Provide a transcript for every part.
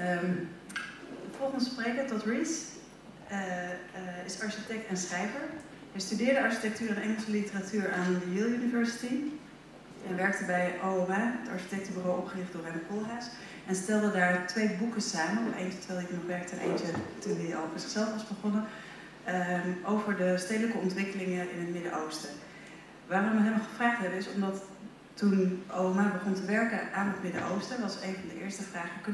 De volgende spreker, Todd Reisz, is architect en schrijver. Hij studeerde architectuur en Engelse literatuur aan de Yale University. Hij werkte bij OMA, het architectenbureau opgericht door Pakhuis. En stelde daar 2 boeken samen, eentje terwijl hij nog werkte en eentje toen hij al voor zichzelf was begonnen, over de stedelijke ontwikkelingen in het Midden-Oosten. Waarom we hem gevraagd hebben is omdat toen OMA begon te werken aan het Midden-Oosten, was een van de eerste vragen,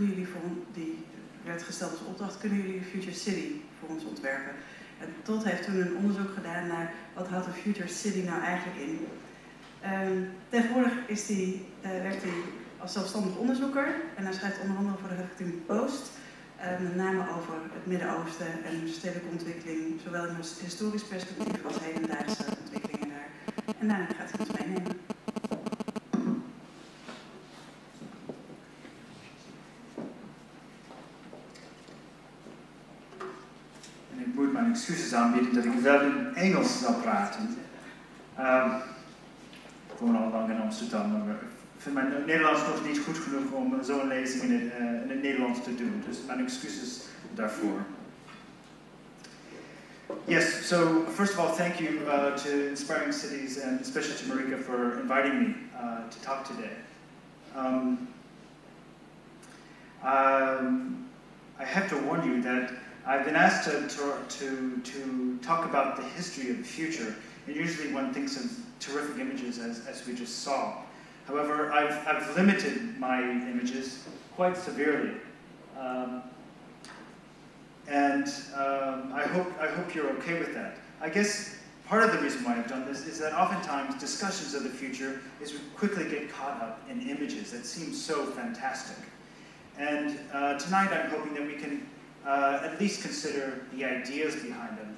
die werd gesteld als opdracht, kunnen jullie een Future City voor ons ontwerpen? En Todd heeft toen een onderzoek gedaan naar wat houdt een Future City nou eigenlijk in. Tegenwoordig werkt hij als zelfstandig onderzoeker en hij schrijft onder andere voor de Huffington Post, met name over het Midden-Oosten en de stedelijke ontwikkeling, zowel in een historisch perspectief als hedendaagse ontwikkelingen daar. En daarna gaat hij ons meenemen. En ik moet mijn excuses aanbieden dat ik wel in Engels zal praten. Ik woon al lang in Amsterdam, maar ik vind mijn Nederlands nog niet goed genoeg om zo'n lezing in het Nederlands te doen. Dus mijn excuses daarvoor. Yes, so first of all, thank you to Inspiring Cities and especially to Marika for inviting me to talk today. I have to warn you that I've been asked to talk about the history of the future, and usually one thinks of terrific images as we just saw. However, I've limited my images quite severely. I hope you're okay with that. I guess part of the reason why I've done this is that oftentimes discussions of the future is we quickly get caught up in images that seem so fantastic. And tonight I'm hoping that we can at least consider the ideas behind them,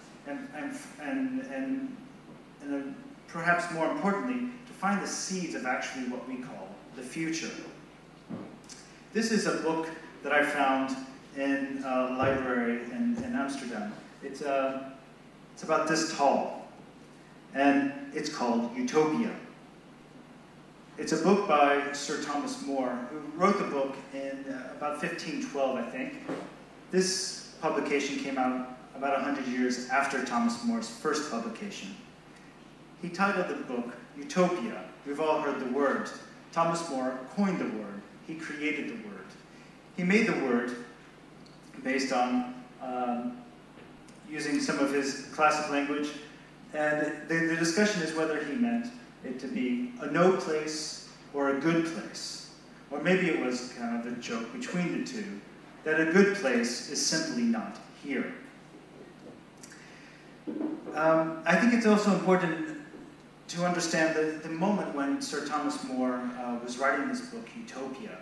and perhaps more importantly, to find the seeds of actually what we call the future. This is a book that I found in a library in Amsterdam. It's about this tall, and it's called Utopia. It's a book by Sir Thomas More, who wrote the book in about 1512, I think. This publication came out about 100 years after Thomas More's first publication. He titled the book Utopia. We've all heard the word. Thomas More coined the word. He created the word. He made the word based on using some of his classic language, and the discussion is whether he meant it to be a no place or a good place. Or maybe it was kind of a joke between the two, that a good place is simply not here. I think it's also important to understand the moment when Sir Thomas More was writing this book, Utopia.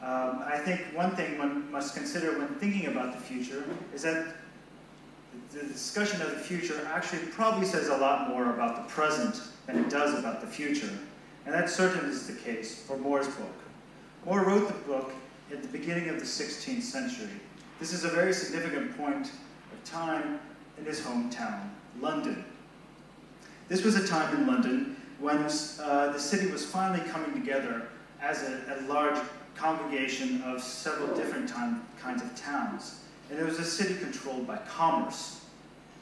I think one thing one must consider when thinking about the future is that the discussion of the future actually probably says a lot more about the present than it does about the future. And that certainly is the case for More's book. More wrote the book at the beginning of the 16th century. This is a very significant point of time in his hometown, London. This was a time in London when the city was finally coming together as a large congregation of several different kinds of towns. And it was a city controlled by commerce.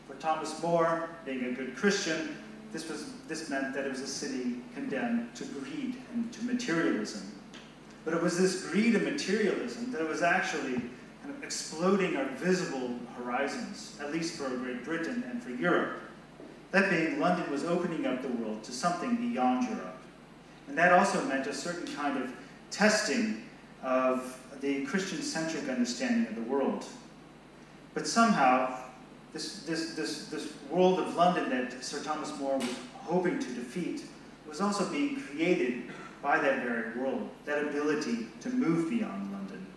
For Thomas More, being a good Christian, this meant that it was a city condemned to greed and to materialism. But it was this greed and materialism that was actually kind of exploding our visible horizons, at least for Great Britain and for Europe. That being, London was opening up the world to something beyond Europe. And that also meant a certain kind of testing of the Christian-centric understanding of the world. But somehow, this world of London that Sir Thomas More was hoping to defeat was also being created by that very world, that ability to move beyond London.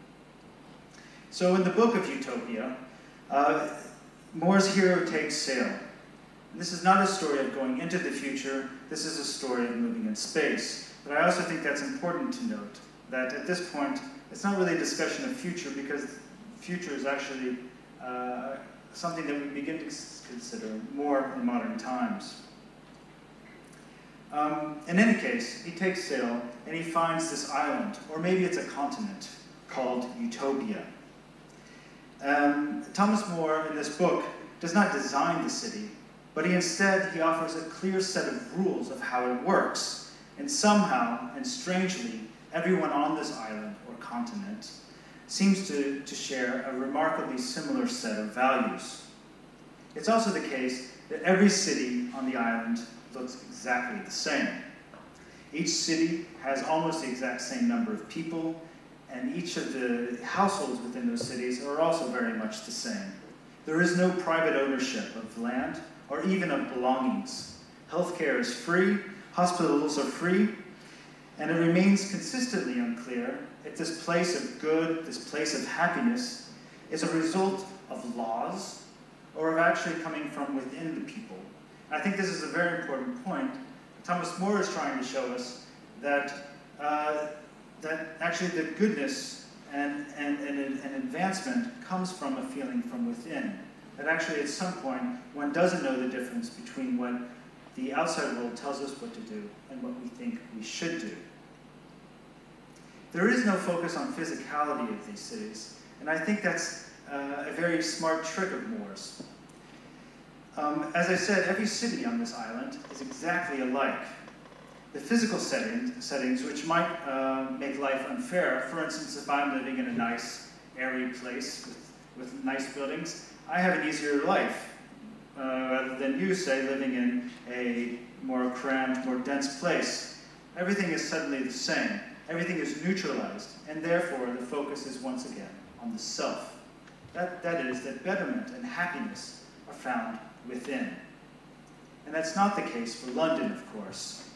So in the book of Utopia, More's hero takes sail. And this is not a story of going into the future, this is a story of moving in space. But I also think that's important to note, that at this point, it's not really a discussion of future, because future is actually something that we begin to consider more in modern times. In any case, he takes sail and he finds this island, or maybe it's a continent, called Utopia. Thomas More, in this book, does not design the city, but he offers a clear set of rules of how it works. And somehow, and strangely, everyone on this island or continent seems to share a remarkably similar set of values. It's also the case that every city on the island looks exactly the same. Each city has almost the exact same number of people, and each of the households within those cities are also very much the same. There is no private ownership of land or even of belongings. Healthcare is free, hospitals are free, and it remains consistently unclear if this place of good, this place of happiness, is a result of laws or of actually coming from within the people. I think this is a very important point. Thomas More is trying to show us that actually the goodness and advancement comes from a feeling from within. That actually at some point one doesn't know the difference between what the outside world tells us what to do and what we think we should do. There is no focus on physicality of these cities, and I think that's a very smart trick of More's. As I said, every city on this island is exactly alike. The physical settings which might make life unfair, for instance, if I'm living in a nice, airy place with nice buildings, I have an easier life, rather than you, say, living in a more cramped, more dense place. Everything is suddenly the same. Everything is neutralized, and therefore the focus is once again on the self. That is, that betterment and happiness are found within. And that's not the case for London, of course.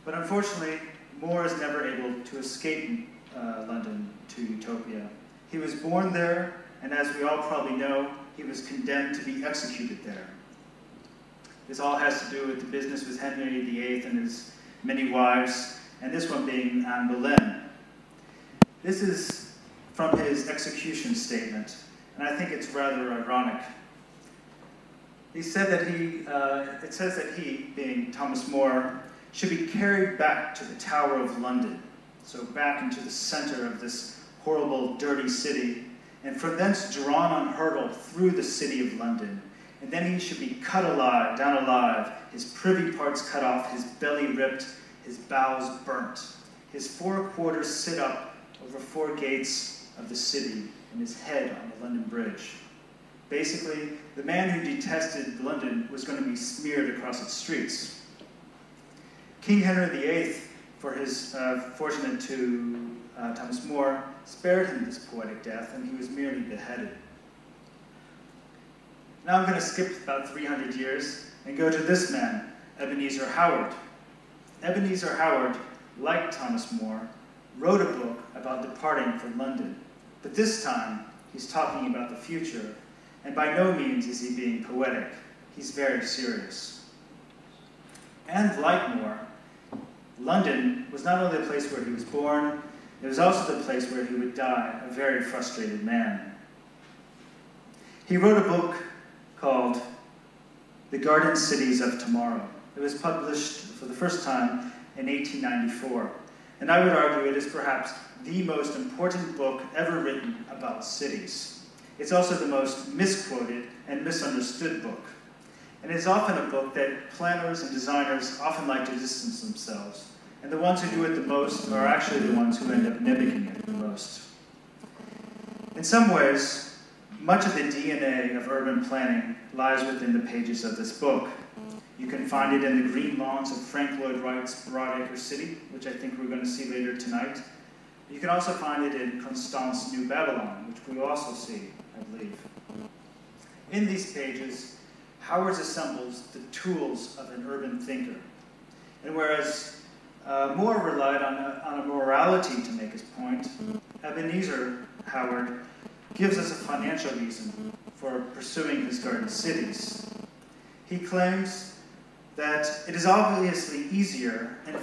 But unfortunately, More is never able to escape London to Utopia. He was born there, and as we all probably know, he was condemned to be executed there. This all has to do with the business with Henry VIII and his many wives, and this one being Anne Boleyn. This is from his execution statement, and I think it's rather ironic. He said that it says that he, being Thomas More, should be carried back to the Tower of London, so back into the center of this horrible, dirty city, and from thence drawn on hurdle through the city of London. And then he should be cut alive, down alive, his privy parts cut off, his belly ripped, his bowels burnt, his 4 quarters sit up over 4 gates of the city, and his head on the London Bridge. Basically, the man who detested London was going to be smeared across its streets. King Henry VIII, for his fortunate to Thomas More, spared him this poetic death, and he was merely beheaded. Now I'm going to skip about 300 years and go to this man, Ebenezer Howard. Ebenezer Howard, like Thomas More, wrote a book about departing from London. But this time, he's talking about the future, and by no means is he being poetic. He's very serious. And like More, London was not only the place where he was born, it was also the place where he would die, a very frustrated man. He wrote a book called The Garden Cities of Tomorrow. It was published for the first time in 1894, and I would argue it is perhaps the most important book ever written about cities. It's also the most misquoted and misunderstood book, and it's often a book that planners and designers often like to distance themselves, and the ones who do it the most are actually the ones who end up mimicking it the most. In some ways, much of the DNA of urban planning lies within the pages of this book. You can find it in the green lawns of Frank Lloyd Wright's Broadacre City, which I think we're going to see later tonight. You can also find it in Constance, New Babylon, which we will also see, I believe. In these pages, Howard assembles the tools of an urban thinker. And whereas More relied on a morality to make his point, Ebenezer Howard gives us a financial reason for pursuing his garden cities. He claims that it is obviously easier and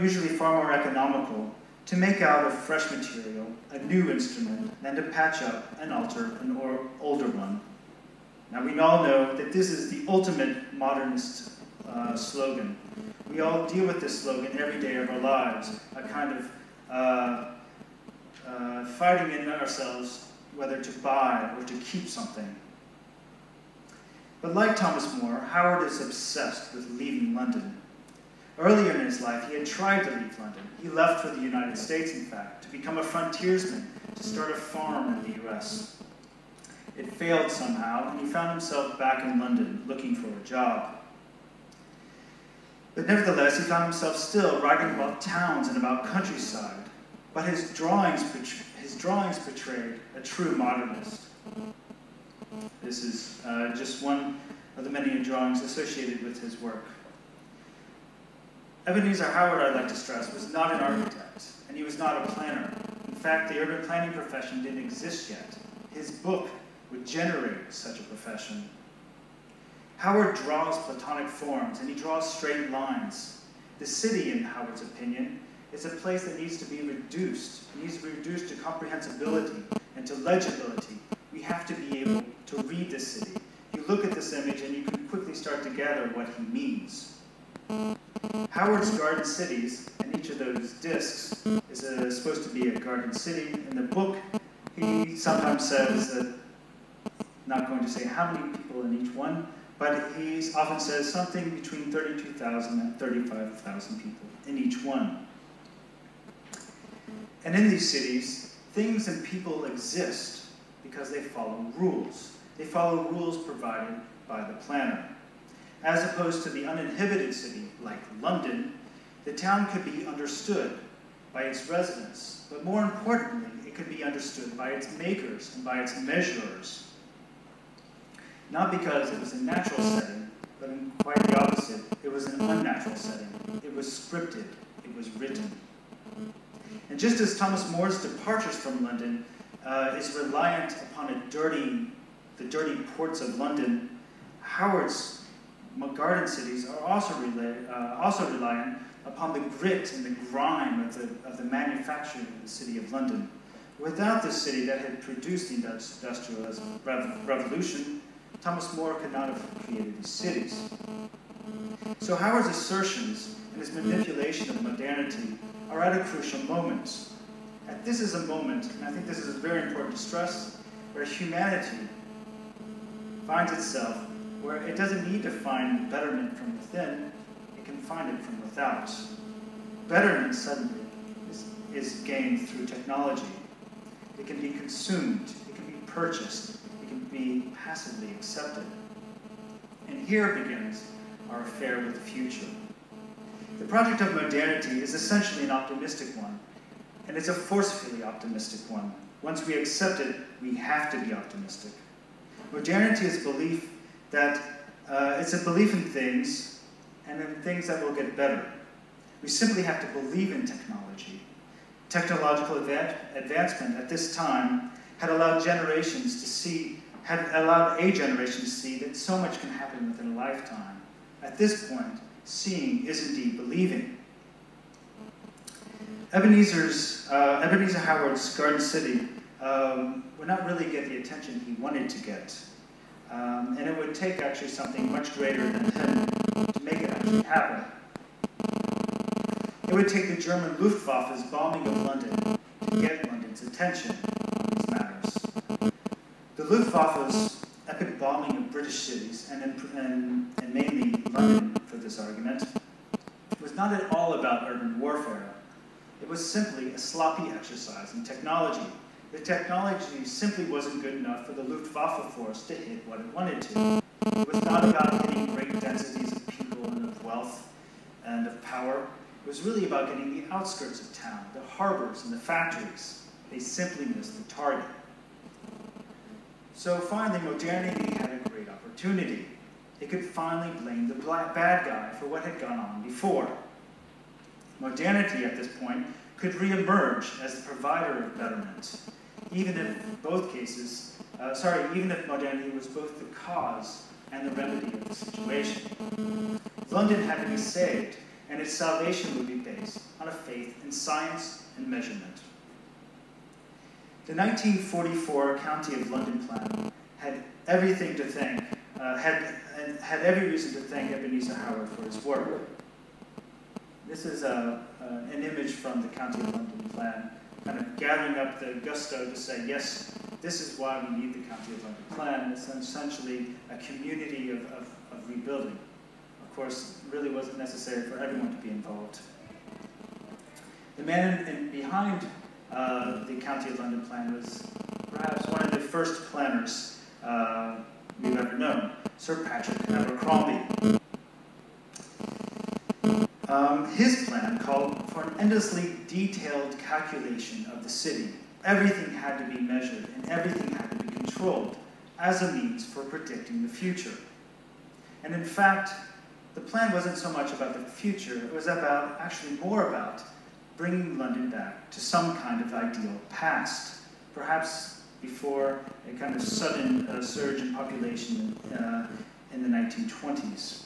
usually far more economical to make out of fresh material a new instrument than to patch up and alter an older one. Now we all know that this is the ultimate modernist slogan. We all deal with this slogan every day of our lives, a kind of fighting in ourselves whether to buy or to keep something. But like Thomas More, Howard is obsessed with leaving London. Earlier in his life, he had tried to leave London. He left for the United States, in fact, to become a frontiersman, to start a farm in the US. It failed somehow, and he found himself back in London, looking for a job. But nevertheless, he found himself still writing about towns and about countryside. But his drawings portrayed a true modernist. This is just one of the many drawings associated with his work. Ebenezer Howard, I'd like to stress, was not an architect, and he was not a planner. In fact, the urban planning profession didn't exist yet. His book would generate such a profession. Howard draws Platonic forms, and he draws straight lines. The city, in Howard's opinion, is a place that needs to be reduced. It needs to be reduced to comprehensibility and to legibility. We have to be able to read the city. You look at this image and you can quickly start to gather what he means. Howard's garden cities, and each of those discs is supposed to be a garden city. In the book, he sometimes says that, not going to say how many people in each one, but he often says something between 32,000 and 35,000 people in each one. And in these cities, things and people exist because they follow rules. They follow rules provided by the planner. As opposed to the uninhibited city, like London, the town could be understood by its residents, but more importantly, it could be understood by its makers and by its measurers. Not because it was a natural setting, but in quite the opposite. It was an unnatural setting. It was scripted. It was written. And just as Thomas More's departures from London is reliant upon the dirty ports of London, Howard's garden cities are also reliant upon the grit and the grime of the manufacturing of the city of London. Without this city that had produced the Industrial Revolution, Thomas More could not have created these cities. So Howard's assertions and his manipulation of modernity are at a crucial moment. And this is a moment, and I think this is very important to stress, where humanity finds itself where it doesn't need to find betterment from within, it can find it from without. Betterment suddenly is gained through technology. It can be consumed, it can be purchased, it can be passively accepted. And here begins our affair with the future. The project of modernity is essentially an optimistic one, and it's a forcefully optimistic one. Once we accept it, we have to be optimistic. Modernity is belief that it's a belief in things, and in things that will get better. We simply have to believe in technology. Technological advancement at this time had allowed a generation to see that so much can happen within a lifetime. At this point, seeing is indeed believing. Ebenezer Howard's Garden City would not really get the attention he wanted to get. And it would take actually something much greater than him to make it actually happen. It would take the German Luftwaffe's bombing of London to get London's attention on these matters. The Luftwaffe's epic bombing of British cities, and mainly London for this argument, was not at all about urban warfare. It was simply a sloppy exercise in technology. The technology simply wasn't good enough for the Luftwaffe force to hit what it wanted to. It was not about hitting great densities of people and of wealth and of power. It was really about getting the outskirts of town, the harbors and the factories. They simply missed the target. So finally, modernity had a great opportunity. It could finally blame the bad guy for what had gone on before. Modernity at this point could re-emerge as the provider of betterment, even if modernity was both the cause and the remedy of the situation. London had to be saved, and its salvation would be based on a faith in science and measurement. The 1944 County of London Plan had everything to thank, had every reason to thank Ebenezer Howard for his work. This is an image from the County of London Plan, kind of gathering up the gusto to say, yes, This is why we need the County of London Plan. It's essentially a community of rebuilding. Of course, it really wasn't necessary for everyone to be involved. The man behind the County of London Plan was perhaps one of the first planners we've ever known, Sir Patrick Abercrombie. His plan called for an endlessly detailed calculation of the city. Everything had to be measured and everything had to be controlled as a means for predicting the future. And in fact, the plan wasn't so much about the future, it was actually more about bringing London back to some kind of ideal past, perhaps before a kind of sudden surge in population in the 1920s.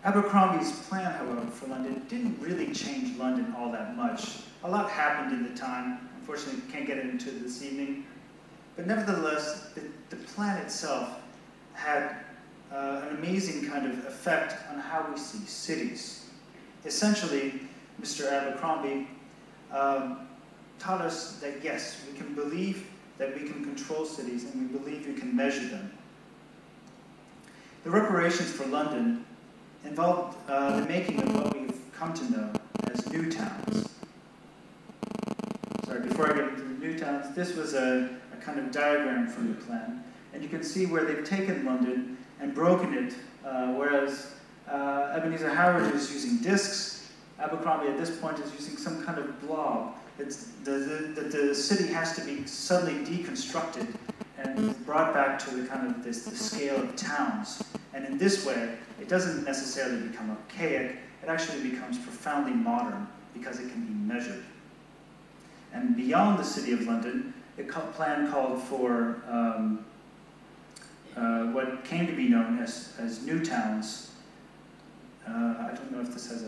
Abercrombie's plan, however, for London didn't really change London all that much. A lot happened in the time. Unfortunately, we can't get into it this evening. But nevertheless, the plan itself had an amazing kind of effect on how we see cities. Essentially, Mr. Abercrombie taught us that yes, we can believe that we can control cities and we believe we can measure them. The reparations for London involved the making of what we've come to know as new towns. Sorry, before I get into the new towns, this was a kind of diagram from the plan. And you can see where they've taken London and broken it, whereas Ebenezer Howard is using discs, Abercrombie at this point is using some kind of blob. The city has to be suddenly deconstructed and brought back to the kind of the scale of towns. And in this way, it doesn't necessarily become archaic, it actually becomes profoundly modern because it can be measured. And beyond the City of London, the plan called for what came to be known as new towns. I don't know if this has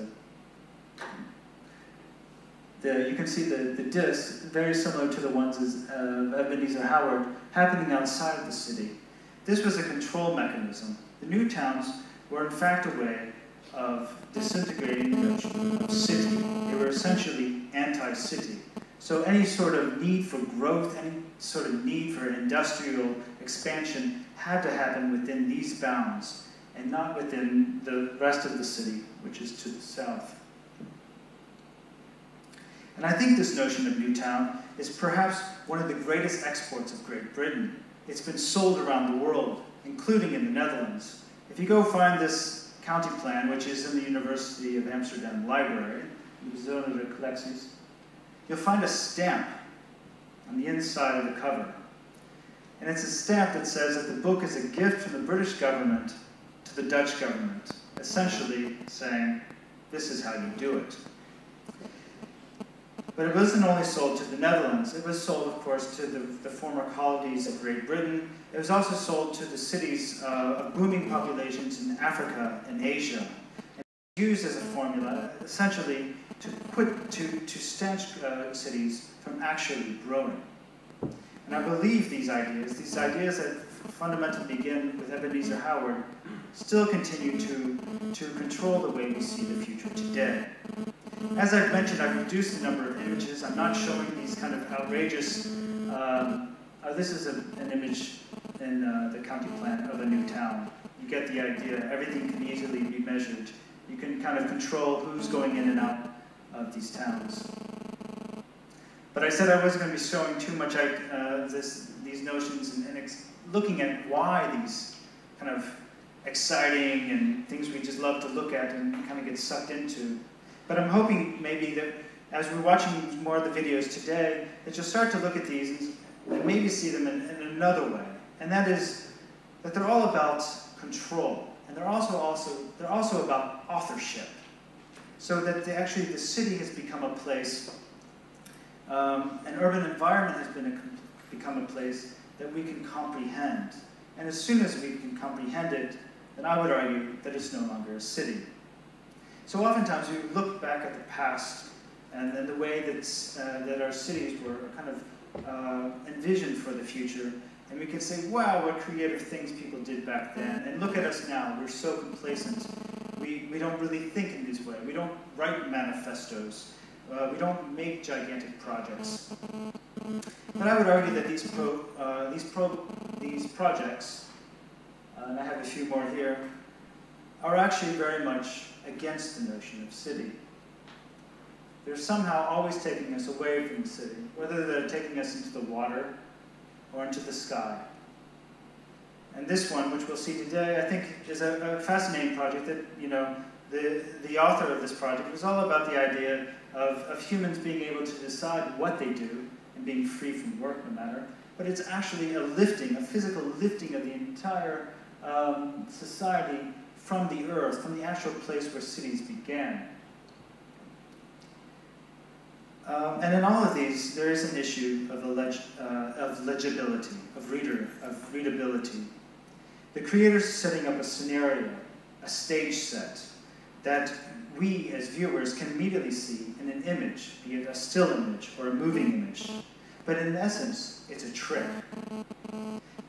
you can see the discs, very similar to the ones of Ebenezer Howard, happening outside of the city. This was a control mechanism. The new towns were in fact a way of disintegrating the city. They were essentially anti-city. So any sort of need for growth, any sort of need for industrial expansion had to happen within these bounds and not within the rest of the city, which is to the south. And I think this notion of new town is perhaps one of the greatest exports of Great Britain. It's been sold around the world, including in the Netherlands. If you go find this county plan, which is in the University of Amsterdam Library, Bijzondere de Collecties, you'll find a stamp on the inside of the cover. And it's a stamp that says that the book is a gift from the British government to the Dutch government, essentially saying, this is how you do it. But it wasn't only sold to the Netherlands. It was sold, of course, to the former colonies of Great Britain. It was also sold to the cities of booming populations in Africa and Asia. And used as a formula, essentially, to stanch cities from actually growing. And I believe these ideas that fundamentally begin with Ebenezer Howard, still continue to control the way we see the future today. As I've mentioned, I've reduced the number of images. I'm not showing these kind of outrageous, this is an image in the county plan of a new town. You get the idea, everything can easily be measured. You can kind of control who's going in and out of these towns. But I said I wasn't going to be showing too much these notions and looking at why these kind of exciting and things we just love to look at and kind of get sucked into. But I'm hoping maybe that as we're watching more of the videos today, that you'll start to look at these and maybe see them in another way. And that is that they're all about control. And they're also about authorship. So that the city has become a place, an urban environment has become a place that we can comprehend. And as soon as we can comprehend it, then I would argue that it's no longer a city. So oftentimes we look back at the past and then the way that our cities were kind of envisioned for the future, and we can say, wow, what creative things people did back then. And look at us now, we're so complacent. We don't really think in this way. We don't write manifestos. We don't make gigantic projects. But I would argue that these projects, and I have a few more here, are actually very much against the notion of city. They're somehow always taking us away from the city, whether they're taking us into the water or into the sky. And this one, which we'll see today, I think is a fascinating project that, you know, the author of this project was all about the idea of humans being able to decide what they do and being free from work no matter. But it's actually a lifting, a physical lifting of the entire society from the earth, from the actual place where cities began. And in all of these, there is an issue of legibility, of readability. The creator's setting up a scenario, a stage set, that we as viewers can immediately see in an image, be it a still image or a moving image. But in essence, it's a trick.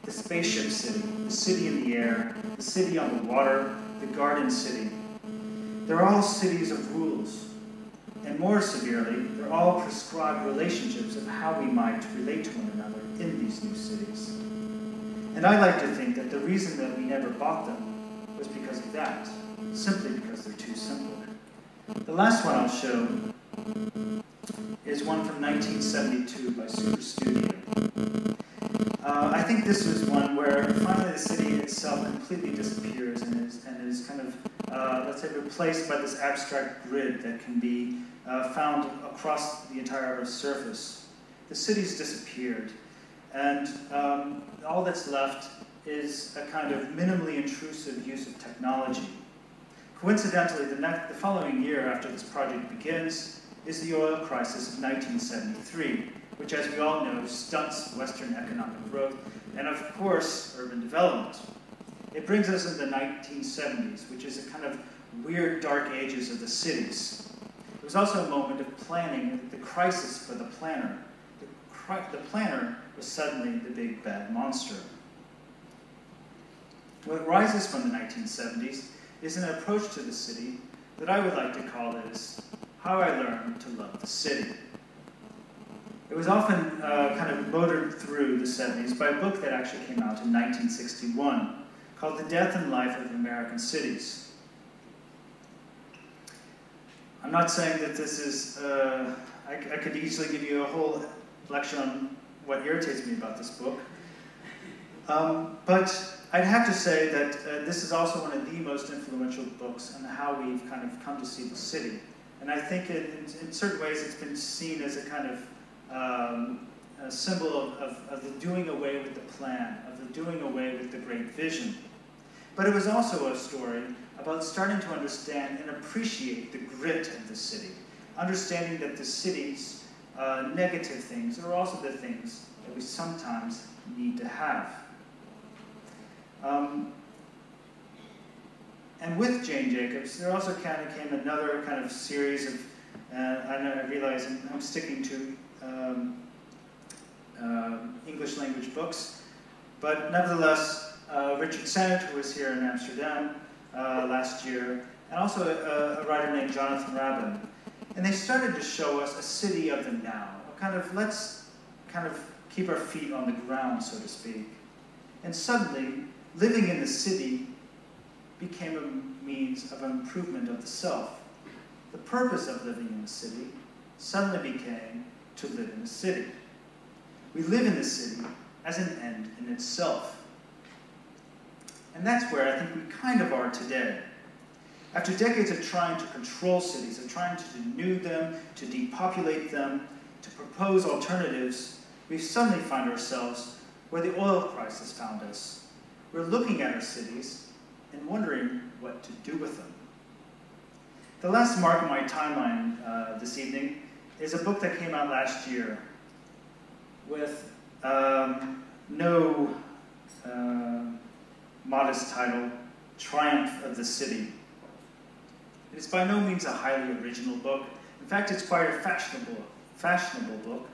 The spaceship city, the city in the air, the city on the water, the garden city. They're all cities of rules. And more severely, they're all prescribed relationships of how we might relate to one another in these new cities. And I like to think that the reason that we never bought them was because of that, simply because they're too simple. The last one I'll show is one from 1972 by Super Studio. I think this was one where finally the city itself completely disappears and is kind of, let's say, replaced by this abstract grid that can be found across the entire Earth's surface. The city's disappeared, and all that's left is a kind of minimally intrusive use of technology. Coincidentally, the following year after this project begins is the oil crisis of 1973, which, as we all know, stunts Western economic growth and, of course, urban development. It brings us into the 1970s, which is a kind of weird dark ages of the cities. It was also a moment of planning, the crisis for the planner. The planner was suddenly the big bad monster. What rises from the 1970s is an approach to the city that I would like to call is how I learned to love the city. It was often kind of motored through the 70s by a book that actually came out in 1961 called The Death and Life of American Cities. I'm not saying that this is, I could easily give you a whole lecture on what irritates me about this book. But I'd have to say that this is also one of the most influential books on how we've kind of come to see the city. And I think in certain ways it's been seen as a kind of a symbol of the doing away with the plan, of the doing away with the great vision. But it was also a story about starting to understand and appreciate the grit of the city, understanding that the city's negative things are also the things that we sometimes need to have. And with Jane Jacobs, there also kind of came another kind of series of, I realize I'm sticking to English language books, but nevertheless, Richard Sennett, who was here in Amsterdam last year, and also a writer named Jonathan Rabin. And they started to show us a city of the now, let's kind of keep our feet on the ground, so to speak. And suddenly, living in the city became a means of improvement of the self. The purpose of living in the city suddenly became to live in the city. We live in the city as an end in itself. And that's where I think we kind of are today. After decades of trying to control cities, of trying to denude them, to depopulate them, to propose alternatives, we suddenly find ourselves where the oil crisis found us. We're looking at our cities and wondering what to do with them. The last mark in my timeline this evening is a book that came out last year with no modest title, Triumph of the City. It is by no means a highly original book. In fact, it's quite a fashionable book.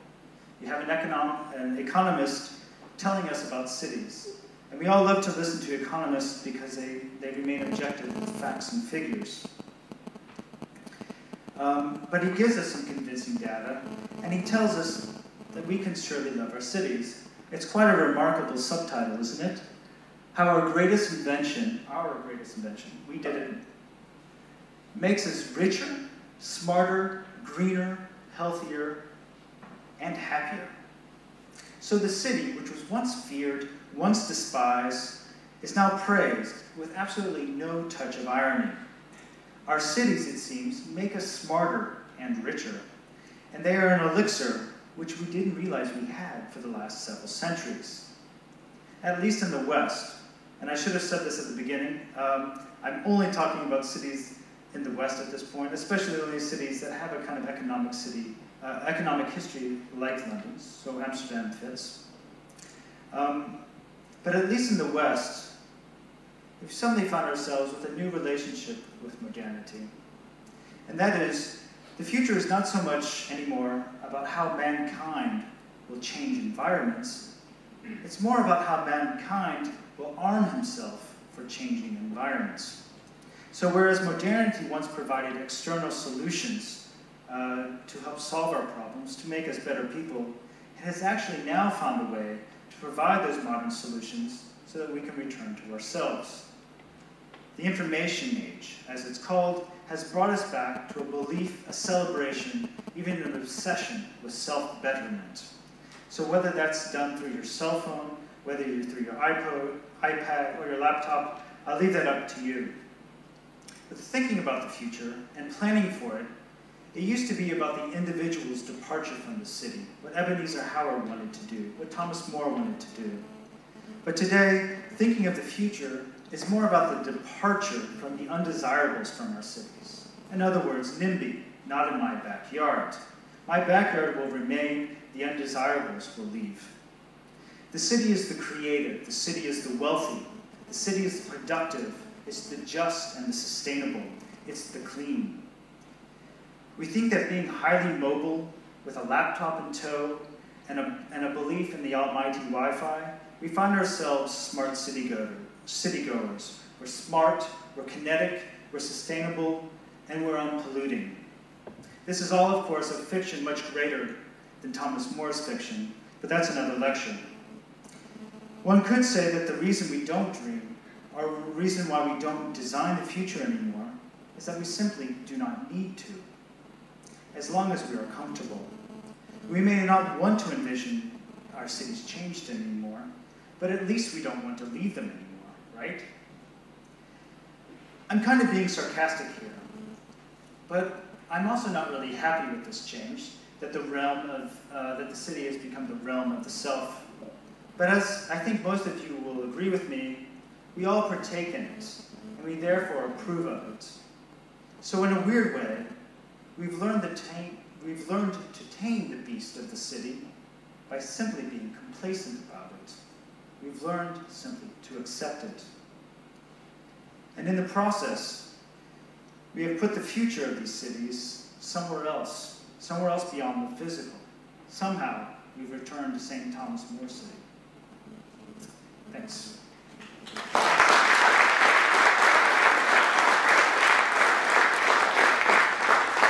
You have an economist telling us about cities. And we all love to listen to economists because they remain objective with facts and figures. But he gives us some convincing data, and he tells us that we can surely love our cities. It's quite a remarkable subtitle, isn't it? How our greatest invention, we did it, makes us richer, smarter, greener, healthier, and happier. So the city, which was once feared, once despised, is now praised with absolutely no touch of irony. Our cities, it seems, make us smarter and richer, and they are an elixir which we didn't realize we had for the last several centuries. At least in the West, and I should have said this at the beginning, I'm only talking about cities in the West at this point, especially only cities that have a kind of economic history like London's, so Amsterdam fits. But at least in the West, we've suddenly found ourselves with a new relationship with modernity. And that is, the future is not so much anymore about how mankind will change environments. It's more about how mankind will arm himself for changing environments. So whereas modernity once provided external solutions to help solve our problems, to make us better people, it has actually now found a way to provide those modern solutions so that we can return to ourselves. The information age, as it's called, has brought us back to a belief, a celebration, even an obsession with self-betterment. So whether that's done through your cell phone, whether you're through your iPad, or your laptop, I'll leave that up to you. But thinking about the future and planning for it, it used to be about the individual's departure from the city, what Ebenezer Howard wanted to do, what Thomas More wanted to do. But today, thinking of the future is more about the departure from the undesirables from our cities. In other words, NIMBY, not in my backyard. My backyard will remain, the undesirables will leave. The city is the creative, the city is the wealthy, the city is the productive, it's the just and the sustainable, it's the clean. We think that being highly mobile, with a laptop in tow, and a belief in the almighty Wi-Fi, we find ourselves smart citygoers. We're smart, we're kinetic, we're sustainable, and we're unpolluting. This is all, of course, a fiction much greater than Thomas More's fiction, but that's another lecture. One could say that the reason we don't dream, or the reason why we don't design the future anymore, is that we simply do not need to, as long as we are comfortable. We may not want to envision our cities changed anymore, but at least we don't want to leave them anymore, right? I'm kind of being sarcastic here, but I'm also not really happy with this change, that the city has become the realm of the self. But as I think most of you will agree with me, we all partake in it, and we therefore approve of it. So in a weird way, we've learned to tame the beast of the city by simply being complacent about it. We've learned simply to accept it. And in the process, we have put the future of these cities somewhere else beyond the physical. Somehow, we've returned to St. Thomas More City. Thanks.